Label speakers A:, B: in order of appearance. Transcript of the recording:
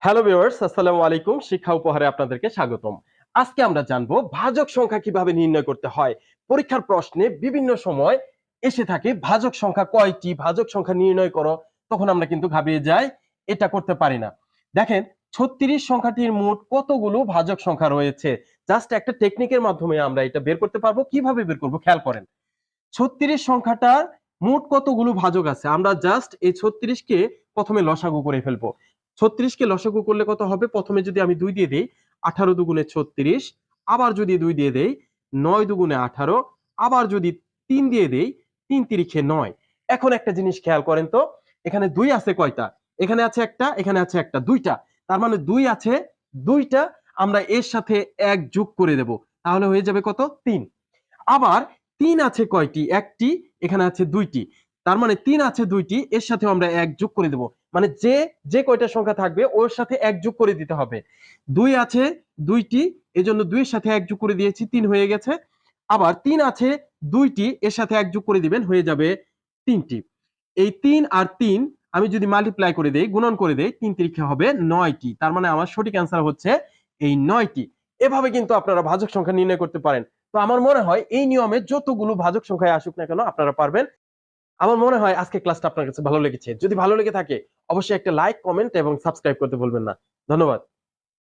A: Hello viewers, আসসালামু আলাইকুম। শিক্ষা উপহারে আপনাদেরকে স্বাগতম। আজকে আমরা জানবো ভাজক সংখ্যা কিভাবে নির্ণয় করতে হয়। পরীক্ষার প্রশ্নে বিভিন্ন সময় এসে থাকে ভাজক সংখ্যা কয়টি, ভাজক সংখ্যা নির্ণয় করো। তখন আমরা কিন্তু ঘাবড়িয়ে যাই, এটা করতে পারি না। দেখেন ৩৬ সংখ্যাটির মোট কতগুলো ভাজক সংখ্যা রয়েছে। জাস্ট একটা টেকনিকের মাধ্যমে আমরা এটা বের করতে পারবো। কিভাবে বের করব খেয়াল করেন। ৩৬ সংখ্যাটার মোট কতগুলো ভাজক আছে, আমরা জাস্ট এই ৩৬ কে প্রথমে লসাগু করে ফেলবো। ৩৬ কে লসাগু করলে কত হবে, প্রথমে যদি আমি 2 দিয়ে দেই 18 দুগুণে 36, আবার যদি 2 দিয়ে দেই 9 দুগুণে 18, আবার যদি 3 দিয়ে দেই 3 তিরিখে 9। এখন একটা জিনিস খেয়াল করেন তো, এখানে 2 আছে কয়টা, এখানে আছে একটা, এখানে আছে একটা, দুইটা। তার মানে 2 আছে দুইটা, আমরা এর সাথে 1 যোগ করে দেব, তাহলে হয়ে যাবে কত 3। আবার 3 আছে কয়টি, একটি, এখানে আছে দুইটি। তার মানে 3 আছে দুইটি, এর সাথে আমরা 1 যোগ করে দেব। মানে যে যে কয়টা সংখ্যা থাকবে ওর সাথে 1 যোগ করে দিতে হবে। 2 আছে দুইটি, এজন্য 2 এর সাথে 1 যোগ করে দিয়েছি, 3 হয়ে গেছে। আবার 3 আছে দুইটি, এর সাথে 1 যোগ করে দিবেন, হয়ে যাবে 3টি। এই 3 আর 3 আমি যদি মাল্টিপ্লাই করে দেই, গুণন করে দেই, 3 তিরিখে হবে 9টি। তার মানে আমার সঠিক অ্যান্সার হচ্ছে এই 9টি। এভাবে কিন্তু আপনারা ভাজক সংখ্যা নির্ণয় করতে পারেন। তো আমার মনে হয় এই নিয়মে যতগুলো ভাজক সংখ্যায় আসুক না কেন আপনারা পারবেন। আমার মনে হয় আজকে ক্লাসটা আপনার কাছে ভালো লেগেছে। যদি ভালো লেগে থাকে অবশ্যই একটা লাইক, কমেন্ট এবং সাবস্ক্রাইব করতে ভুলবেন না। ধন্যবাদ।